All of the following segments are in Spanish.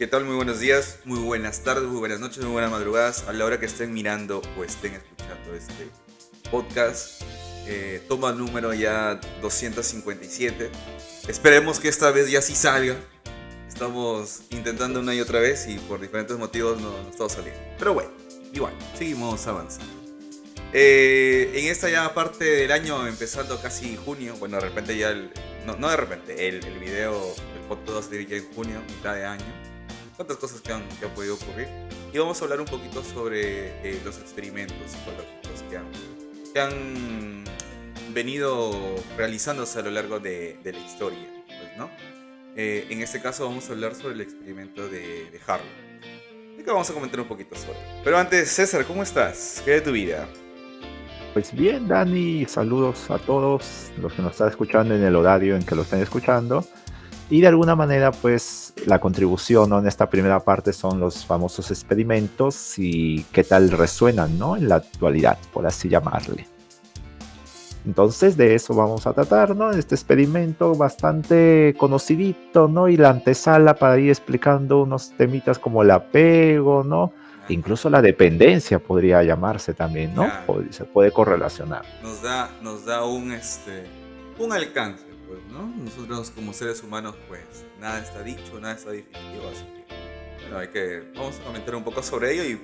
¿Qué tal? Muy buenos días, muy buenas tardes, muy buenas noches, muy buenas madrugadas. A la hora que estén mirando o estén escuchando este podcast, toma número ya 257. Esperemos que esta vez ya sí salga. Estamos intentando una y otra vez y por diferentes motivos no está saliendo. Pero bueno, igual, seguimos avanzando. En esta ya parte del año, empezando casi junio, bueno, de repente ya, no de repente, el video, el podcast va a salir ya en junio, mitad de año. Cuántas cosas que han podido ocurrir. Y vamos a hablar un poquito sobre los experimentos psicológicos que han venido realizándose a lo largo de la historia, pues, ¿no? En este caso vamos a hablar sobre el experimento de Harlow. Y que vamos a comentar un poquito sobre. Pero antes, César, ¿cómo estás? ¿Qué de tu vida? Pues bien, Dani, saludos a todos los que nos están escuchando en el horario en que lo estén escuchando. Y de alguna manera, pues la contribución, ¿no?, en esta primera parte son los famosos experimentos y qué tal resuenan, ¿no?, en la actualidad, por así llamarle. Entonces de eso vamos a tratar, ¿no? Este experimento bastante conocidito, ¿no? Y la antesala para ir explicando unos temitas como el apego, ¿no? Ajá, Incluso la dependencia podría llamarse también, ¿no? claro. Se puede correlacionar. Nos da un alcance, pues, ¿no? Nosotros como seres humanos, pues, nada está dicho, nada está definitivo, así que, bueno, vamos a comentar un poco sobre ello y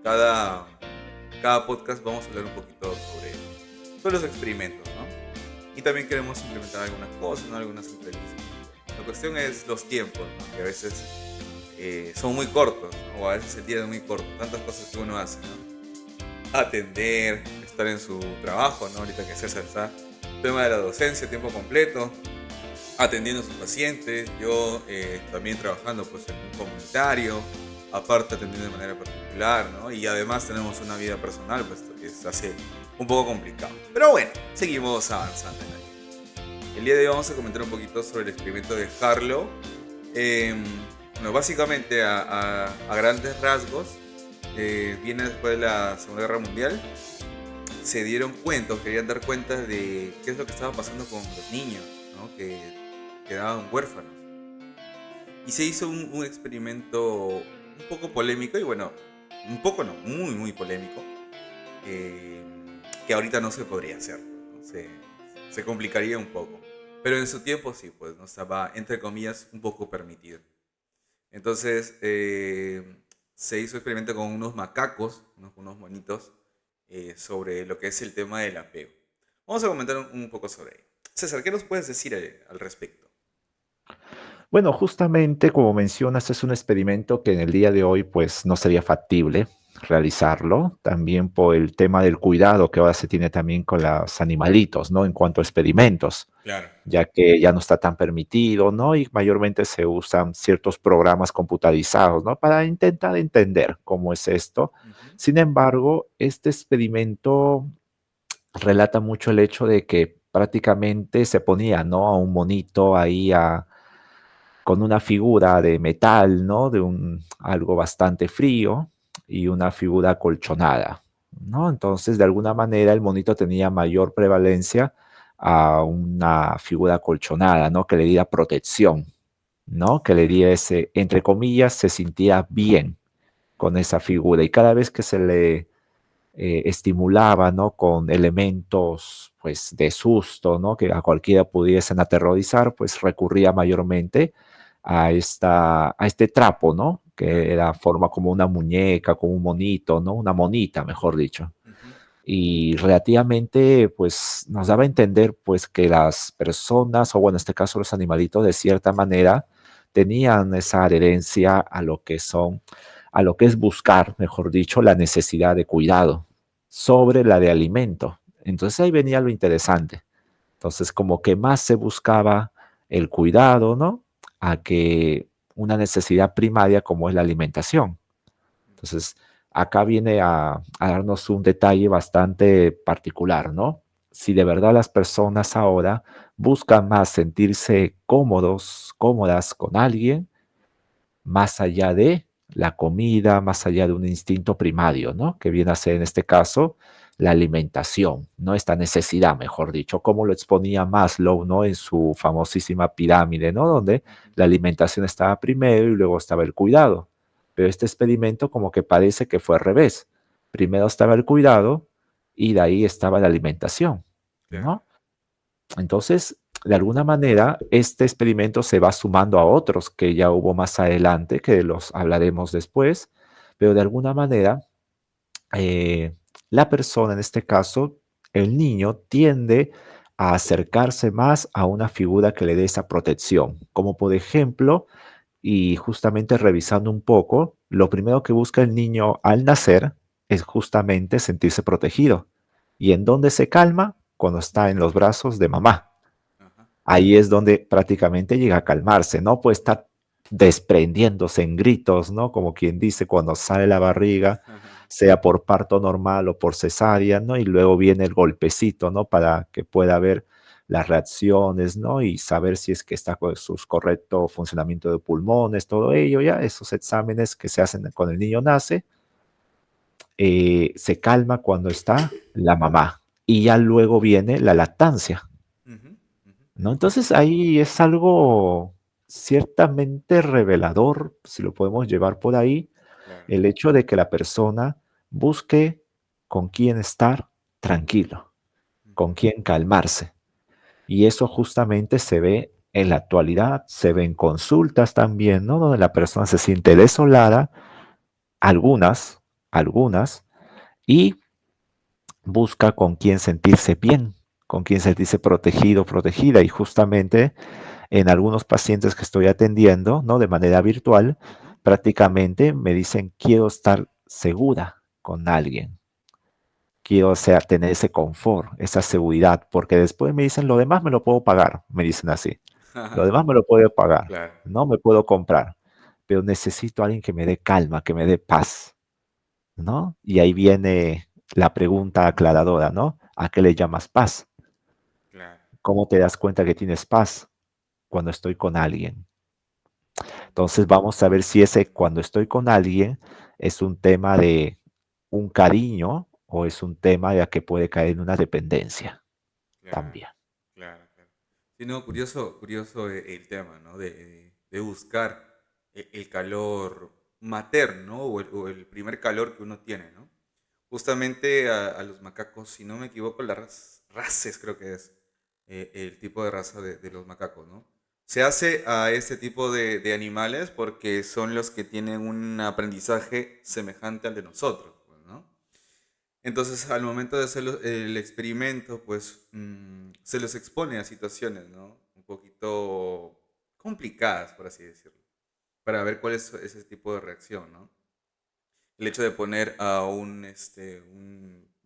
cada podcast vamos a hablar un poquito sobre los experimentos, ¿no? Y también queremos implementar algunas cosas, ¿no? Algunas entrevistas. La cuestión es los tiempos, ¿no? Que a veces son muy cortos, ¿no? O a veces el día es muy corto, tantas cosas que uno hace, ¿no? Atender, estar en su trabajo, ¿no? Ahorita que César está, tema de la docencia, tiempo completo, atendiendo a sus pacientes, yo también trabajando pues en un comunitario, aparte atendiendo de manera particular, ¿no? Y además tenemos una vida personal, pues que se hace un poco complicado. Pero bueno, seguimos avanzando en ello. El día de hoy vamos a comentar un poquito sobre el experimento de Harlow. Eh, bueno, básicamente a grandes rasgos, viene después de la Segunda Guerra Mundial. Se dieron cuenta, o querían dar cuenta de qué es lo que estaba pasando con los niños, ¿no? Que quedaban huérfanos. Y se hizo un experimento un poco polémico, y bueno, un poco no, muy, muy polémico, eh, que ahorita no se podría hacer, ¿no? Se complicaría un poco. Pero en su tiempo sí, pues no estaba, entre comillas, un poco permitido. Entonces se hizo experimento con unos macacos, unos monitos, sobre lo que es el tema del apego. Vamos a comentar un poco sobre ello. César, ¿qué nos puedes decir al respecto? Bueno, justamente como mencionas, es un experimento que en el día de hoy pues no sería factible realizarlo, también por el tema del cuidado que ahora se tiene también con los animalitos, ¿no? En cuanto a experimentos, Claro. ya que ya no está tan permitido, ¿no? Y mayormente se usan ciertos programas computarizados, ¿no? Para intentar entender cómo es esto. Ujú. Sin embargo, este experimento relata mucho el hecho de que prácticamente se ponía, ¿no?, a un monito ahí con una figura de metal, ¿no? De algo bastante frío y una figura acolchonada, ¿no? Entonces, de alguna manera, el monito tenía mayor prevalencia a una figura acolchonada, ¿no? Que le diera protección, ¿no? Que le diera ese, entre comillas, se sintía bien con esa figura. Y cada vez que se le estimulaba, ¿no?, con elementos, pues, de susto, ¿no?, que a cualquiera pudiesen aterrorizar, pues recurría mayormente a este trapo, ¿no?, Claro. que era forma como una muñeca, como un monito, ¿no?, una monita, mejor dicho. Ujú. Y relativamente, pues, nos daba a entender, pues, que las personas, o bueno, en este caso los animalitos, de cierta manera, tenían esa adherencia a lo que son, a lo que es buscar, mejor dicho, la necesidad de cuidado sobre la de alimento. Entonces ahí venía lo interesante. Entonces, como que más se buscaba el cuidado, ¿no? A que una necesidad primaria como es la alimentación. Entonces, acá viene a darnos un detalle bastante particular, ¿no? Si de verdad las personas ahora buscan más sentirse cómodos, cómodas con alguien, más allá de la comida, más allá de un instinto primario, ¿no? Que viene a ser en este caso la alimentación, ¿no? Esta necesidad, mejor dicho, como lo exponía Maslow, ¿no? En su famosísima pirámide, ¿no? Donde Ujú. la alimentación estaba primero y luego estaba el cuidado. Pero este experimento como que parece que fue al revés. Primero estaba el cuidado y de ahí estaba la alimentación, Claro. ¿no? Entonces, de alguna manera, este experimento se va sumando a otros que ya hubo más adelante, que los hablaremos después, pero de alguna manera, eh, la persona, en este caso, el niño, tiende a acercarse más a una figura que le dé esa protección, como por ejemplo, y justamente revisando un poco, lo primero que busca el niño al nacer es justamente sentirse protegido. ¿Y en dónde se calma? Cuando está en los brazos de mamá. Ajá. Ahí es donde prácticamente llega a calmarse, no puede estar desprendiéndose en gritos, ¿no? Como quien dice, cuando sale la barriga, sea por parto normal o por cesárea, ¿no? Y luego viene el golpecito, ¿no? Para que pueda ver las reacciones, ¿no? Y saber si es que está con sus correcto funcionamiento de pulmones, todo ello, ya, esos exámenes que se hacen cuando el niño nace, se calma cuando está la mamá. Y ya luego viene la lactancia. Ujú, ujú. ¿No? Entonces ahí es algo ciertamente revelador, si lo podemos llevar por ahí, Claro. el hecho de que la persona busque con quién estar tranquilo, Ujú. con quién calmarse. Y eso justamente se ve en la actualidad, se ve en consultas también, ¿no? Donde la persona se siente desolada, algunas, y busca con quién sentirse bien, con quién sentirse protegido, protegida. Y justamente en algunos pacientes que estoy atendiendo, ¿no? De manera virtual, Ujú. prácticamente me dicen, quiero estar segura con alguien, quiero, o sea, tener ese confort, esa seguridad, porque después me dicen, lo demás me lo puedo pagar, me dicen así, lo demás me lo puedo pagar, Claro, no me puedo comprar, pero necesito a alguien que me dé calma, que me dé paz, ¿no? Y ahí viene la pregunta aclaradora, ¿no? ¿A qué le llamas paz? claro. ¿Cómo te das cuenta que tienes paz? Cuando estoy con alguien. Ujú. Entonces vamos a ver si ese cuando estoy con alguien es un tema de un cariño o es un tema de que puede caer en una dependencia Claro, también. claro, claro. Sí, no, curioso, curioso el tema, ¿no? De buscar el calor materno o el primer calor que uno tiene, ¿no? Justamente a los macacos, si no me equivoco, las races creo que es el tipo de raza de los macacos, ¿no? Se hace a este tipo de animales porque son los que tienen un aprendizaje semejante al de nosotros, pues, ¿no? Entonces, al momento de hacer el experimento, pues se los expone a situaciones, ¿no? Un poquito complicadas, por así decirlo, para ver cuál es ese tipo de reacción, ¿no? El hecho de poner a un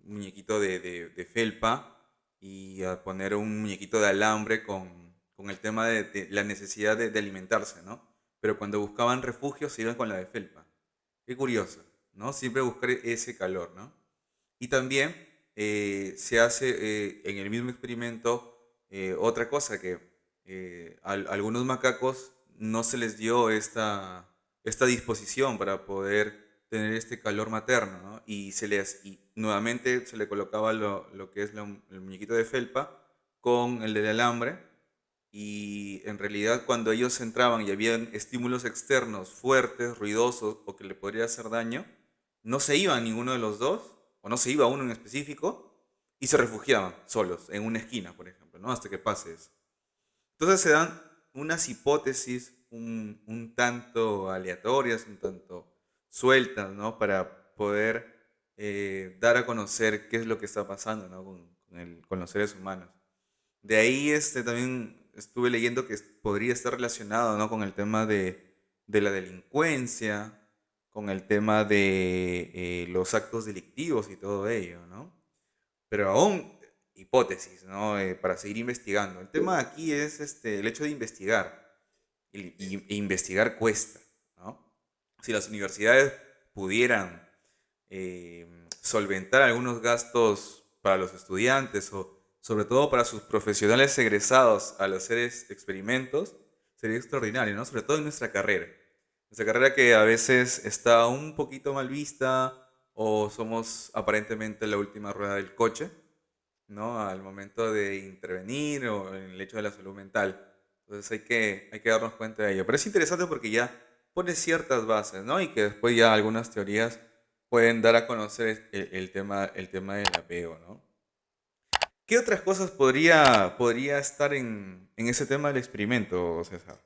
muñequito de felpa y a poner un muñequito de alambre con el tema de la necesidad de alimentarse, ¿no? Pero cuando buscaban refugio se iban con la de felpa. Qué curioso, ¿no? Siempre buscar ese calor, ¿no? Y también se hace en el mismo experimento otra cosa, que algunos macacos no se les dio esta disposición para poder tener este calor materno, ¿no? Y nuevamente se le colocaba lo que es el muñequito de felpa con el del alambre, y en realidad cuando ellos entraban y habían estímulos externos fuertes, ruidosos o que le podría hacer daño, no se iban ninguno de los dos, o no se iba uno en específico, y se refugiaban solos en una esquina, por ejemplo, ¿no? Hasta que pase eso. Entonces se dan unas hipótesis un tanto aleatorias, un tanto sueltas, ¿no? Para poder dar a conocer qué es lo que está pasando, ¿no? Con los seres humanos. De ahí también estuve leyendo que podría estar relacionado, ¿no? Con el tema de la delincuencia, con el tema de los actos delictivos y todo ello, ¿no? Pero aún hipótesis, ¿no? Para seguir investigando. El tema aquí es el hecho de investigar. E investigar cuesta, ¿no? Si las universidades pudieran solventar algunos gastos para los estudiantes o sobre todo para sus profesionales egresados al hacer experimentos, sería extraordinario, ¿no? Sobre todo en nuestra carrera. Nuestra carrera que a veces está un poquito mal vista, o somos aparentemente la última rueda del coche, ¿no? Al momento de intervenir o en el hecho de la salud mental. Entonces hay que darnos cuenta de ello. Pero es interesante porque ya pone ciertas bases, ¿no? Y que después ya algunas teorías pueden dar a conocer el tema del apego, ¿no? ¿Qué otras cosas podría estar en ese tema del experimento, César?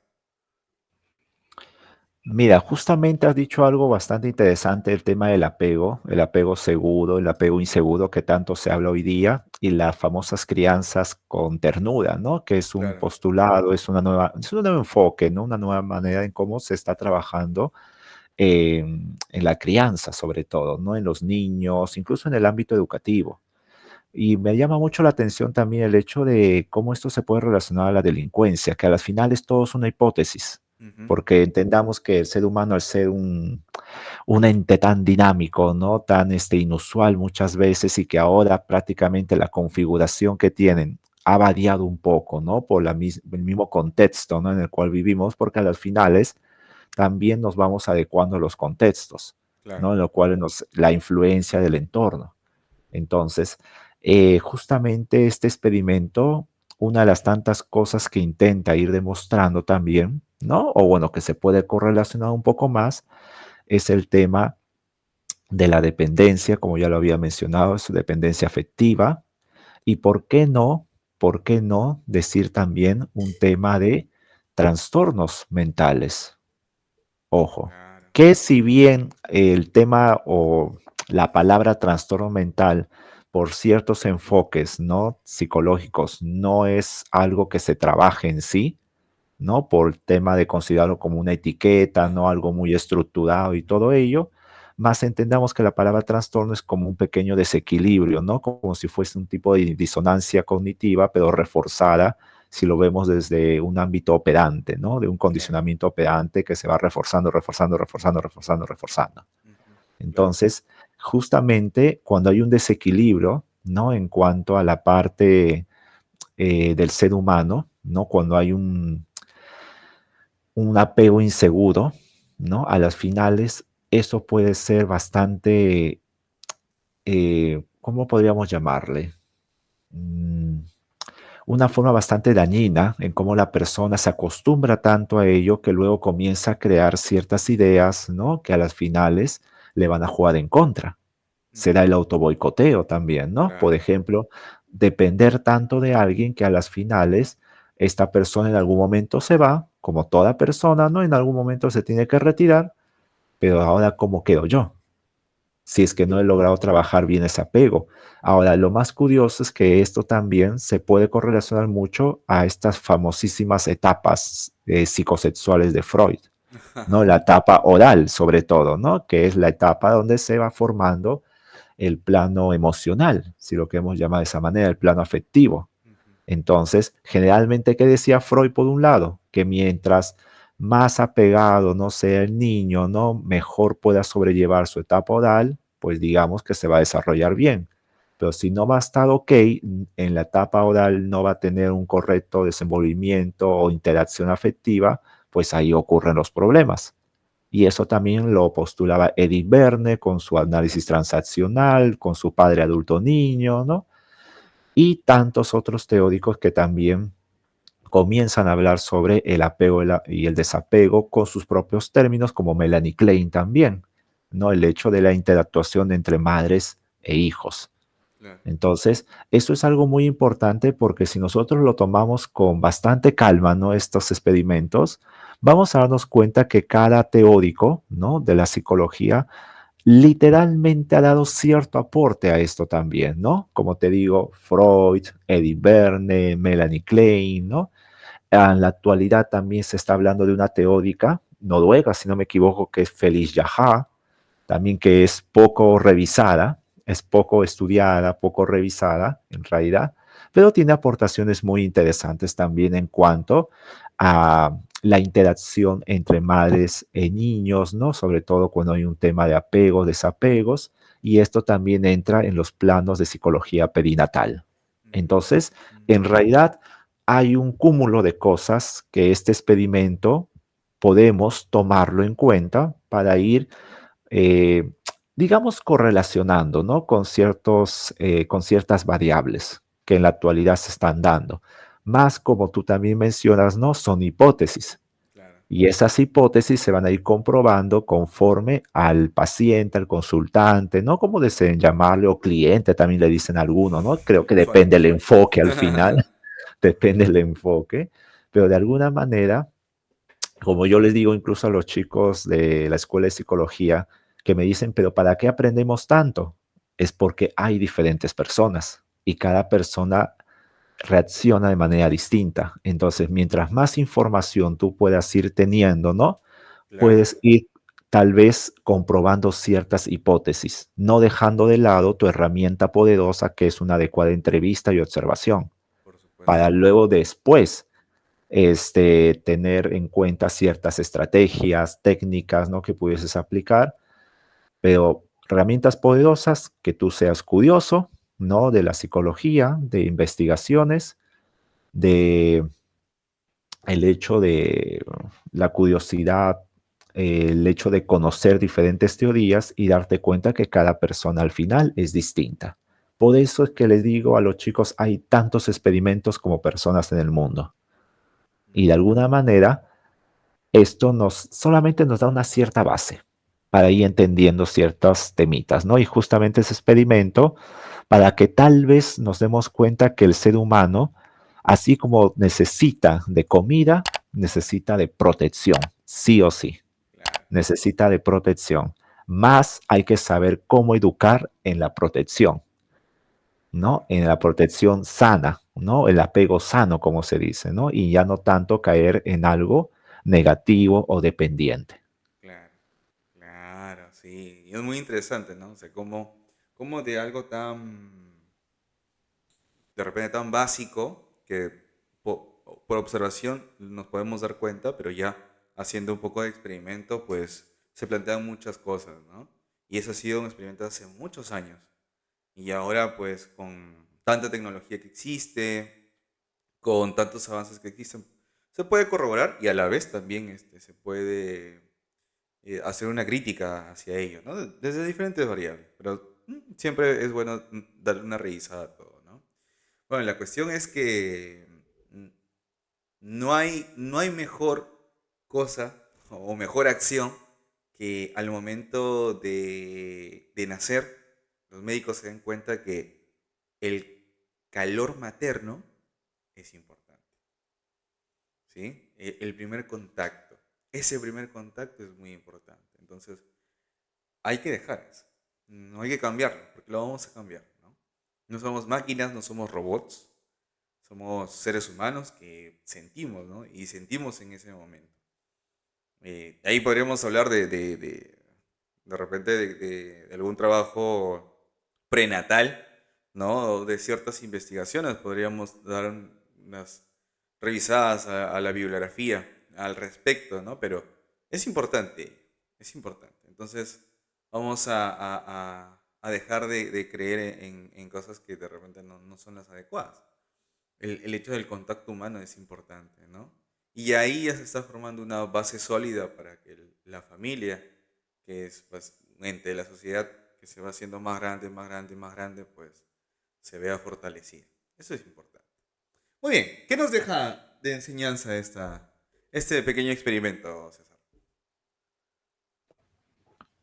Mira, justamente has dicho algo bastante interesante, el tema del apego, el apego seguro, el apego inseguro que tanto se habla hoy día y las famosas crianzas con ternura, ¿no? Que es un Claro. postulado, es un nuevo enfoque, ¿no? Una nueva manera en cómo se está trabajando en la crianza, sobre todo, ¿no? En los niños, incluso en el ámbito educativo. Y me llama mucho la atención también el hecho de cómo esto se puede relacionar a la delincuencia, que a las finales todo es una hipótesis, Ujú. porque entendamos que el ser humano, al ser un ente tan dinámico, ¿no? Tan inusual muchas veces y que ahora prácticamente la configuración que tienen ha variado un poco, ¿no? Por el mismo contexto, ¿no? En el cual vivimos, porque a las finales también nos vamos adecuando a los contextos, Claro. ¿no? En lo cual la influencia del entorno. Entonces, justamente este experimento, una de las tantas cosas que intenta ir demostrando también, ¿no? O bueno, que se puede correlacionar un poco más, es el tema de la dependencia, como ya lo había mencionado, su dependencia afectiva. Y por qué no decir también un tema de trastornos mentales. Ojo, Claro. que si bien el tema o la palabra trastorno mental por ciertos enfoques, ¿no? Psicológicos, no es algo que se trabaje en sí, ¿no? Por el tema de considerarlo como una etiqueta, ¿no? Ajá. Algo muy estructurado y todo ello, más entendamos que la palabra trastorno es como un pequeño desequilibrio, ¿no? Como si fuese un tipo de disonancia cognitiva, pero reforzada, si lo vemos desde un ámbito operante, ¿no? De un Claro. condicionamiento operante que se va reforzando, reforzando, reforzando, reforzando, reforzando. Ujú. Claro. Entonces, justamente cuando hay un desequilibrio, ¿no? En cuanto a la parte del ser humano, ¿no? Cuando hay un apego inseguro, ¿no? A las finales, eso puede ser bastante, ¿cómo podríamos llamarle? Mm, una forma bastante dañina en cómo la persona se acostumbra tanto a ello que luego comienza a crear ciertas ideas, ¿no? Que a las finales le van a jugar en contra. Será Ujú. el autoboicoteo también, ¿no? Por Claro. ejemplo, depender tanto de alguien que a las finales esta persona en algún momento se va, como toda persona, ¿no? En algún momento se tiene que retirar, pero ahora, ¿cómo quedo yo? Si es que no he logrado trabajar bien ese apego. Ahora, lo más curioso es que esto también se puede correlacionar mucho a estas famosísimas etapas psicosexuales de Freud, ¿no? La etapa oral, sobre todo, ¿no? Que es la etapa donde se va formando el plano emocional, si lo queremos llamar de esa manera, el plano afectivo. Ujú. Entonces, generalmente, ¿qué decía Freud por un lado? Que mientras más apegado no sea el niño, ¿no? Mejor pueda sobrellevar su etapa oral, pues digamos que se va a desarrollar bien. Pero si no va a estar ok, en la etapa oral no va a tener un correcto desenvolvimiento o interacción afectiva, pues ahí ocurren los problemas. Y eso también lo postulaba Edith Verne con su análisis transaccional, con su padre adulto niño, ¿no? Y tantos otros teóricos que también comienzan a hablar sobre el apego y el desapego con sus propios términos, como Melanie Klein también, ¿no? El hecho de la interactuación entre madres e hijos. Claro. Entonces, eso es algo muy importante porque si nosotros lo tomamos con bastante calma, ¿no? Estos experimentos, vamos a darnos cuenta que cada teórico, ¿no? De la psicología literalmente ha dado cierto aporte a esto también, ¿no? Como te digo, Freud, Edith Verne, Melanie Klein, ¿no? En la actualidad también se está hablando de una teórica noruega, si no me equivoco, que es Feliz Jaha, también que es poco revisada, es poco estudiada, poco revisada en realidad, pero tiene aportaciones muy interesantes también en cuanto a la interacción entre madres y niños, ¿no? Sobre todo cuando hay un tema de apegos, desapegos, y esto también entra en los planos de psicología perinatal. Entonces, en Mm. realidad hay un cúmulo de cosas que este experimento podemos tomarlo en cuenta para ir eh, digamos, correlacionando, ¿no? Con ciertas variables que en la actualidad se están dando. Más como tú también mencionas, ¿no? Son hipótesis. Claro. Y esas hipótesis se van a ir comprobando conforme al paciente, al consultante, ¿no? Como deseen llamarle, o cliente, también le dicen algunos, ¿no? Creo que Usuario. depende el enfoque al final, depende el enfoque, pero de alguna manera, como yo les digo incluso a los chicos de la escuela de psicología, que me dicen, pero ¿para qué aprendemos tanto? Es porque hay diferentes personas y cada persona reacciona de manera distinta. Entonces, mientras más información tú puedas ir teniendo, ¿no? Claro, Puedes ir tal vez comprobando ciertas hipótesis, no dejando de lado tu herramienta poderosa que es una adecuada entrevista y observación, por supuesto. para luego después tener en cuenta ciertas estrategias, técnicas, ¿no? Que pudieses aplicar, pero herramientas poderosas, que tú seas curioso, ¿no? De la psicología, de investigaciones, de el hecho de la curiosidad, el hecho de conocer diferentes teorías y darte cuenta que cada persona al final es distinta. Por eso es que les digo a los chicos, hay tantos experimentos como personas en el mundo. Y de alguna manera, esto solamente nos da una cierta base para ir entendiendo ciertas temitas, ¿no? Y justamente ese experimento para que tal vez nos demos cuenta que el ser humano, así como necesita de comida, necesita de protección, sí o sí, Claro, necesita de protección. Más hay que saber cómo educar en la protección, ¿no? En la protección sana, ¿no? El apego sano, como se dice, ¿no? Y ya no tanto caer en algo negativo o dependiente. claro, claro, sí. Y es muy interesante, ¿no? O sea, cómo de algo de repente tan básico, que por observación nos podemos dar cuenta, pero ya haciendo un poco de experimento, pues se plantean muchas cosas, ¿no? Y eso ha sido un experimento hace muchos años. Y ahora, pues, con tanta tecnología que existe, con tantos avances que existen, se puede corroborar y a la vez también se puede hacer una crítica hacia ello, ¿no? Desde diferentes variables, pero siempre es bueno darle una revisada a todo, ¿no? Bueno, la cuestión es que mm, no hay mejor cosa o mejor acción que al momento de nacer, los médicos se den cuenta que el calor materno es importante, ¿sí? El primer contacto. Ese primer contacto es muy importante. Entonces, hay que dejar eso. No hay que cambiarlo, porque lo vamos a cambiar, ¿no? No somos máquinas, no somos robots. Somos seres humanos que sentimos, ¿no? Y sentimos en ese momento. Ahí podríamos hablar de repente de algún trabajo prenatal, ¿no? O de ciertas investigaciones. Podríamos dar unas revisadas a la bibliografía al respecto, ¿no? Pero es importante, es importante. Entonces, vamos a dejar de creer en cosas que de repente no son las adecuadas. El hecho del contacto humano es importante, ¿no? Y ahí ya se está formando una base sólida para que la familia, que es pues, un ente de la sociedad que se va haciendo más grande, más grande, más grande, pues se vea fortalecida. Eso es importante. Muy bien, ¿qué nos deja de enseñanza este pequeño experimento, César?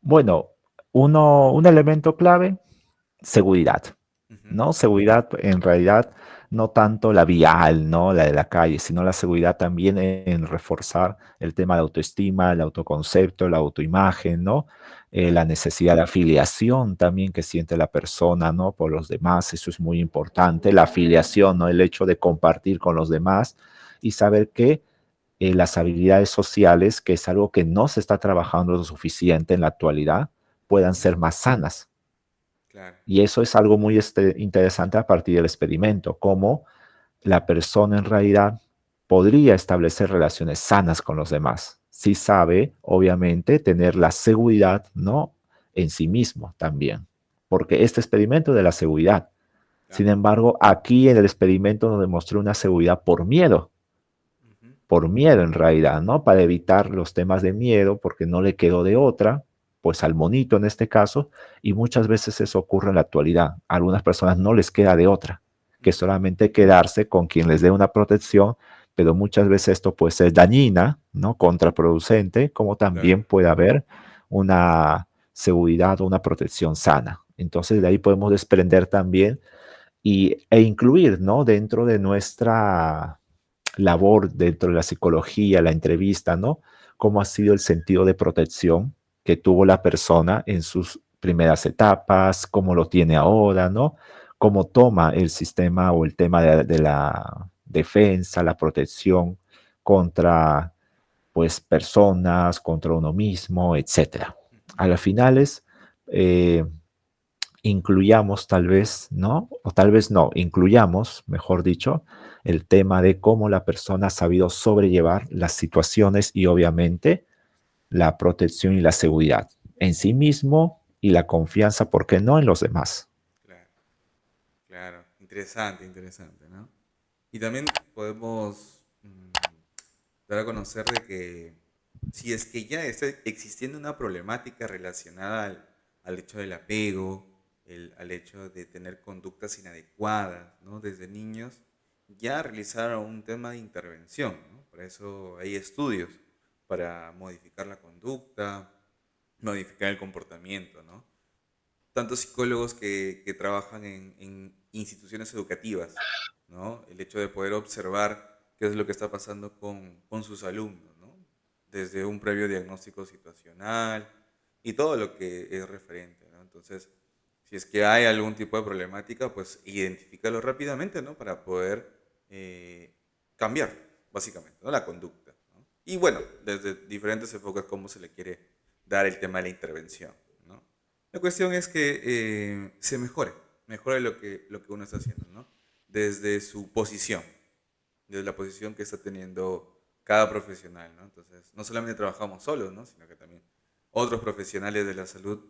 Bueno, un elemento clave, seguridad. Ujú, ¿No? Seguridad, en realidad, no tanto la vial, ¿no? La de la calle, sino la seguridad también en reforzar el tema de autoestima, el autoconcepto, la autoimagen, ¿no? claro. La necesidad de afiliación también que siente la persona, ¿no? Por los demás, eso es muy importante. La afiliación, ¿no? El hecho de compartir con los demás y saber que las habilidades sociales, que es algo que no se está trabajando lo suficiente en la actualidad, puedan Ujú, ser más sanas. claro. Y eso es algo muy interesante a partir del experimento, cómo la persona en realidad podría establecer relaciones sanas con los demás. Si sabe, obviamente, tener la seguridad, ¿no? En sí mismo también. Porque este experimento es de la seguridad. Sin Claro. embargo, aquí en el experimento nos demostró una seguridad Ujú, por miedo en realidad, ¿no? Para evitar los temas de miedo, porque no le quedó de otra, pues al monito en este caso, y muchas veces eso ocurre en la actualidad. A algunas personas no les queda de otra que Ujú. solamente quedarse con quien les dé una protección, pero muchas veces esto puede ser dañina, ¿no? Contraproducente, como también Claro. puede haber una seguridad o una protección sana. Entonces de ahí podemos desprender también e incluir, ¿no? Dentro de nuestra labor, dentro de la psicología, la entrevista, ¿no? Cómo ha sido el sentido de protección que tuvo la persona en sus primeras etapas, cómo lo tiene ahora, ¿no? Cómo toma el sistema o el tema de la defensa, la protección contra, pues, personas, contra uno mismo, etcétera. Ujú. A las finales, eh, incluyamos tal vez, ¿no? O tal vez no, incluyamos, mejor dicho, el tema de cómo la persona ha sabido sobrellevar las situaciones y obviamente la protección y la seguridad en sí mismo y la confianza, ¿por qué no?, en los demás. Claro, claro. Interesante, interesante, ¿no? Y también podemos dar a conocer de que si es que ya está existiendo una problemática relacionada al hecho del apego, al hecho de tener conductas inadecuadas, ¿no? Desde niños, ya realizaron un tema de intervención, ¿no? Por eso hay estudios para modificar la conducta, modificar el comportamiento, ¿no? Tanto psicólogos que trabajan en instituciones educativas, ¿no? El hecho de poder observar qué es lo que está pasando con sus alumnos, ¿no? Desde un previo diagnóstico situacional y todo lo que es referente, ¿no? Entonces, si es que hay algún tipo de problemática, pues identifícalo rápidamente, ¿no? Para poder eh, cambiar, básicamente, ¿no? La conducta, ¿no? Y bueno, desde diferentes enfoques, cómo se le quiere dar el tema de la intervención, ¿no? La cuestión es que se mejore lo que uno está haciendo, ¿no? Desde su posición, desde la posición que está teniendo cada profesional, ¿no? Entonces, no solamente trabajamos solos, ¿no? Sino que también otros profesionales de la salud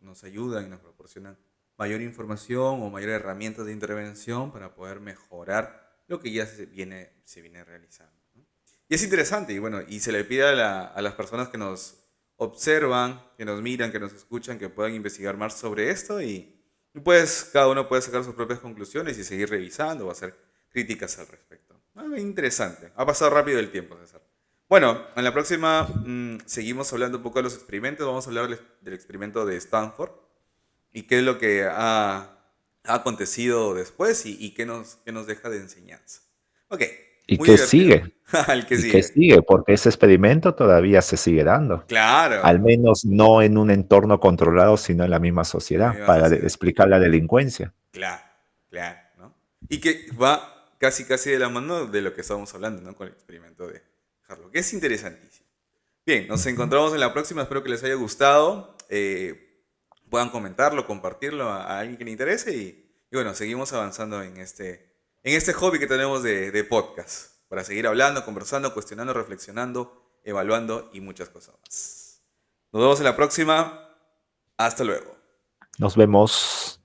nos ayudan y nos proporcionan mayor información o mayores herramientas de intervención para poder mejorar lo que ya se viene realizando, ¿no? Y es interesante, y bueno, y se le pide a las personas que nos observan, que nos miran, que nos escuchan, que puedan investigar más sobre esto y pues cada uno puede sacar sus propias conclusiones y seguir revisando o hacer críticas al respecto. Interesante. Ha pasado rápido el tiempo, César. Bueno, en la próxima seguimos hablando un poco de los experimentos. Vamos a hablar del experimento de Stanford y qué es lo que ha acontecido después y qué nos deja de enseñanza. Ok, ¿Y muy qué divertido. sigue? El que ¿Y qué sigue. sigue? Porque ese experimento todavía se sigue dando. Claro, Al menos no en un entorno controlado, sino en la misma en la sociedad, misma para sociedad. explicar la delincuencia. Claro, claro, ¿no? Y que va casi casi de la mano de lo que estábamos hablando, ¿no? Con el experimento de Harlow, que es interesantísimo. Bien, nos Ujú. encontramos en la próxima, espero que les haya gustado, puedan comentarlo, compartirlo a alguien que le interese y bueno, seguimos avanzando en este hobby que tenemos de podcast, para seguir hablando, conversando, cuestionando, reflexionando, evaluando y muchas cosas más. Nos vemos en la próxima, hasta luego. Nos vemos.